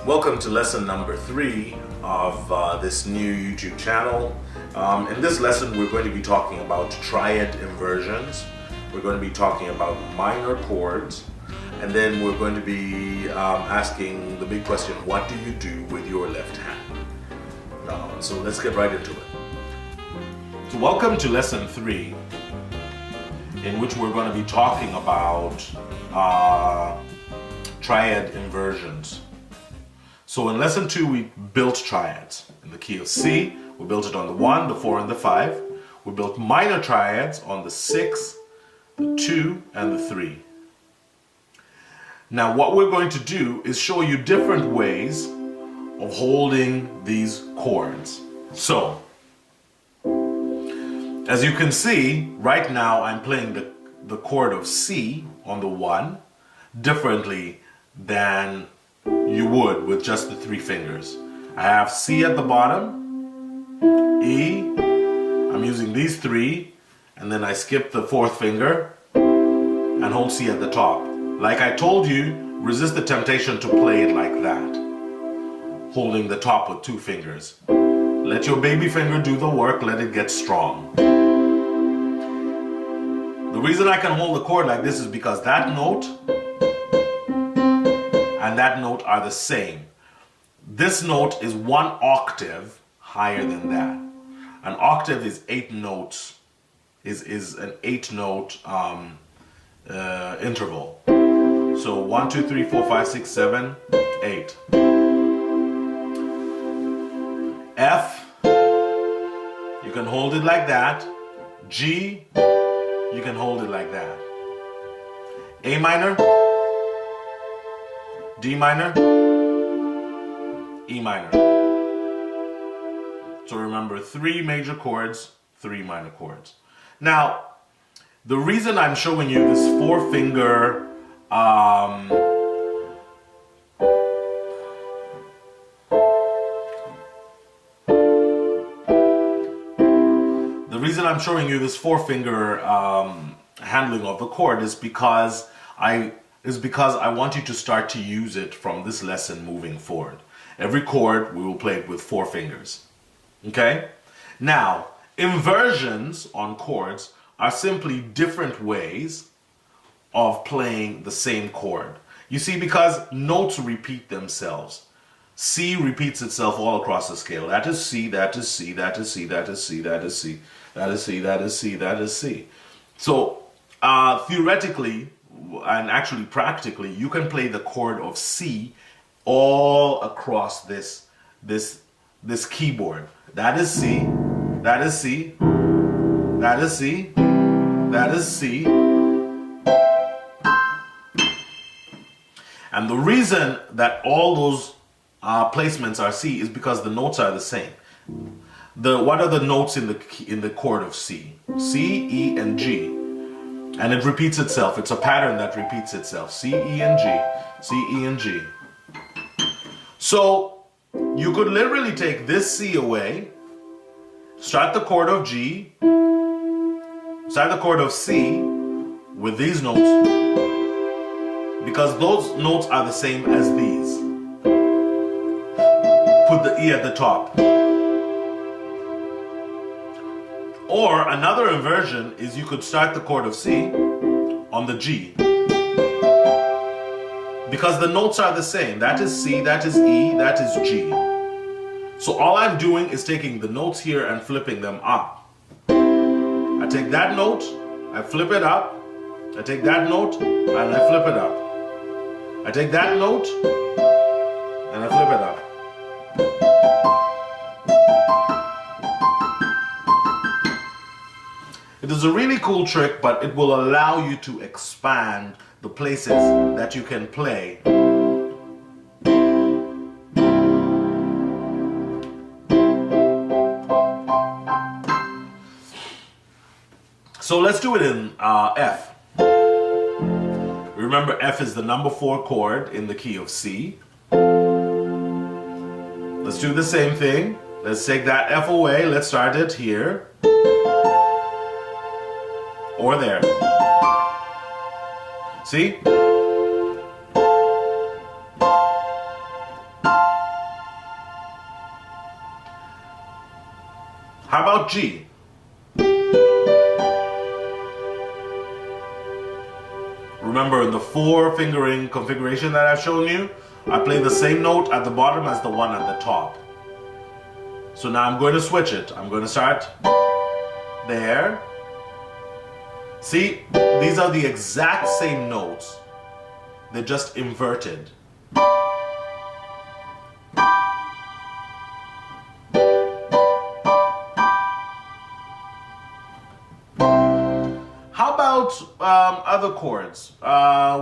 Welcome to lesson number 3 of this new YouTube channel. In this lesson we're going to be talking about triad inversions. We're going to be talking about minor chords, and then we're going to be asking the big question, what do you do with your left hand? So let's get right into it. So welcome to lesson 3, in which we're going to be talking about triad inversions. So in lesson 2 we built triads in the key of C. We built it on the 1, the 4 and the 5. We built minor triads on the 6, the 2 and the 3. Now what we're going to do is show you different ways of holding these chords. So as you can see, right now I'm playing the chord of C on the 1 differently than you would with just the 3 fingers. I have C at the bottom, E, I'm using these 3, and then I skip the 4th finger and hold C at the top. Like I told you, resist the temptation to play it like that, holding the top with 2 fingers. Let your baby finger do the work, let it get strong. The reason I can hold the chord like this is because that note and that note are the same. This note is 1 octave higher than that. An octave is 8 notes, is an 8-note interval. So 1, 2, 3, 4, 5, 6, 7, 8. F, you can hold it like that. G, you can hold it like that. A minor, D minor, E minor. So remember, 3 major chords, 3 minor chords. Now, the reason I'm showing you this 4-finger handling of the chord is because I want you to start to use it from this lesson moving forward. Every chord, we will play it with 4 fingers. Okay? Now, inversions on chords are simply different ways of playing the same chord. You see, because notes repeat themselves. C repeats itself all across the scale. That is C, that is C, that is C, that is C, that is C, that is C, that is C, that is C. So, theoretically, and actually practically, you can play the chord of C all across this keyboard. That is C, that is C, that is C, that is C. And the reason that all those placements are C is because the notes are the same. What are the notes in the chord of C? C, E, and G. And it repeats itself. It's a pattern that repeats itself. C, E, and G. C, E, and G. So you could literally take this C away, start the chord of G, start the chord of C with these notes, because those notes are the same as these. Put the E at the top. Or another inversion is you could start the chord of C on the G. Because the notes are the same. That is C, that is E, that is G. So all I'm doing is taking the notes here and flipping them up. I take that note, I flip it up. I take that note and I flip it up. I take that note and I flip it up. It is a really cool trick, but it will allow you to expand the places that you can play. So let's do it in F. Remember, F is the number 4 chord in the key of C. Let's do the same thing. Let's take that F away. Let's start it here. Or there. See? How about G? Remember, in the 4-fingering configuration that I've shown you, I play the same note at the bottom as the one at the top. So now I'm going to switch it. I'm going to start there. See, these are the exact same notes. They're just inverted. How about other chords?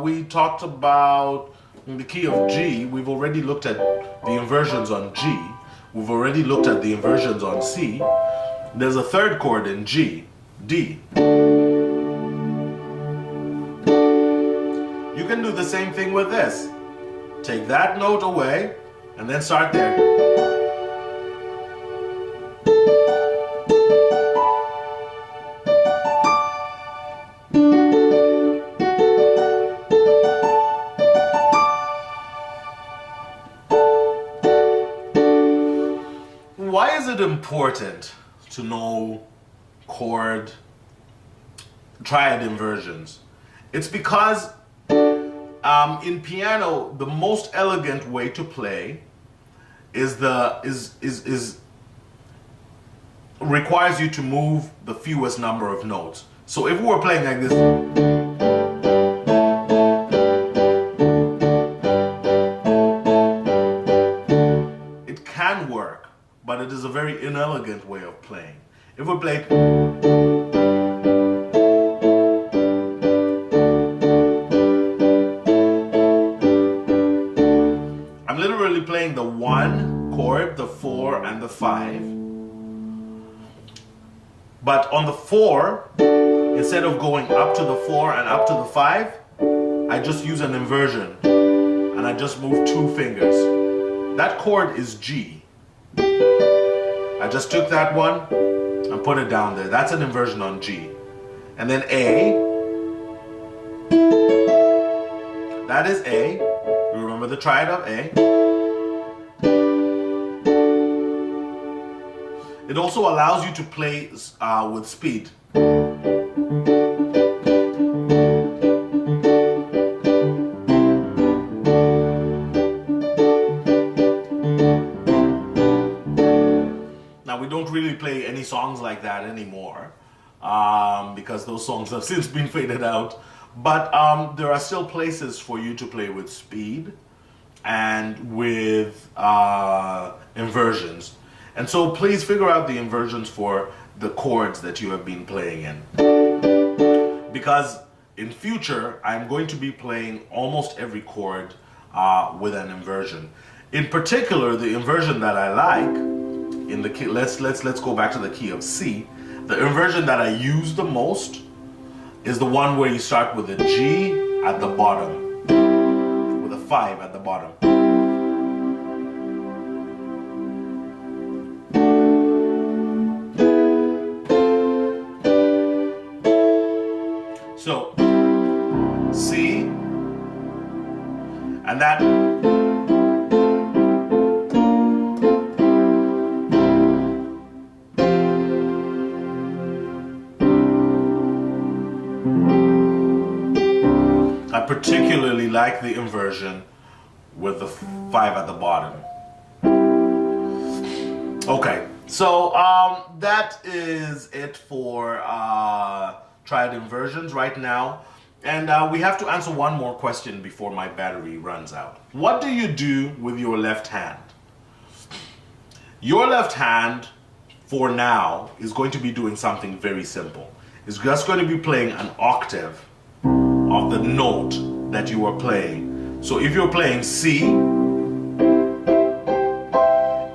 We talked about in the key of G. We've already looked at the inversions on G. We've already looked at the inversions on C. There's a third chord in G, D. You can do the same thing with this. Take that note away and then start there. Why is it important to know chord triad inversions? It's because in piano, the most elegant way to play requires you to move the fewest number of notes. So if we were playing like this, it can work, but it is a very inelegant way of playing. If we play, I'm literally playing the 1 chord, the 4, and the 5. But on the 4, instead of going up to the 4 and up to the 5, I just use an inversion and I just move 2 fingers. That chord is G. I just took that one and put it down there. That's an inversion on G. And then A. That is A. You remember the triad of A. It also allows you to play with speed. Now we don't really play any songs like that anymore because those songs have since been faded out. But there are still places for you to play with speed and with inversions. And so please figure out the inversions for the chords that you have been playing in. Because in future, I'm going to be playing almost every chord with an inversion. In particular, the inversion that I like in the key, let's go back to the key of C. The inversion that I use the most is the one where you start with a G at the bottom, with a 5 at the bottom. So, C, and that, I particularly like the inversion with the 5 at the bottom. Okay, so that is it for triad inversions right now. And we have to answer one more question before my battery runs out. What do you do with your left hand? Your left hand, for now, is going to be doing something very simple. It's just going to be playing an octave of the note that you are playing. So if you're playing C,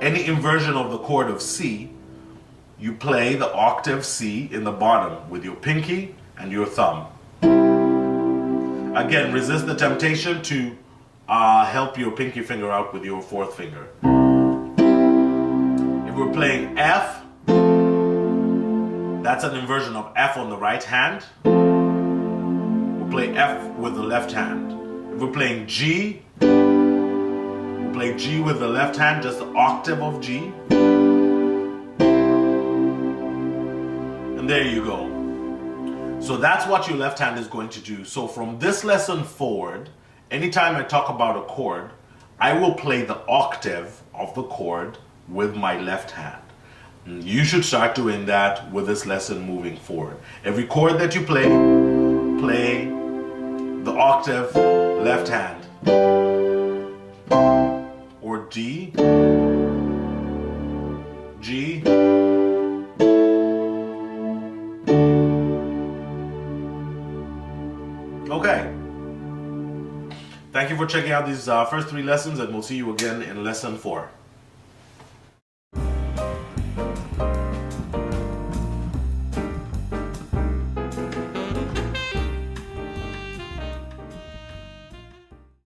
any inversion of the chord of C, you play the octave C in the bottom with your pinky and your thumb. Again, resist the temptation to help your pinky finger out with your 4th finger. If we're playing F, that's an inversion of F on the right hand. We'll play F with the left hand. If we're playing G, we'll play G with the left hand, just the octave of G. And there you go. So that's what your left hand is going to do. So from this lesson forward, anytime I talk about a chord, I will play the octave of the chord with my left hand. And you should start doing that with this lesson moving forward. Every chord that you play, play the octave left hand. Or D, G, okay. Thank you for checking out these first 3 lessons, and we'll see you again in lesson 4.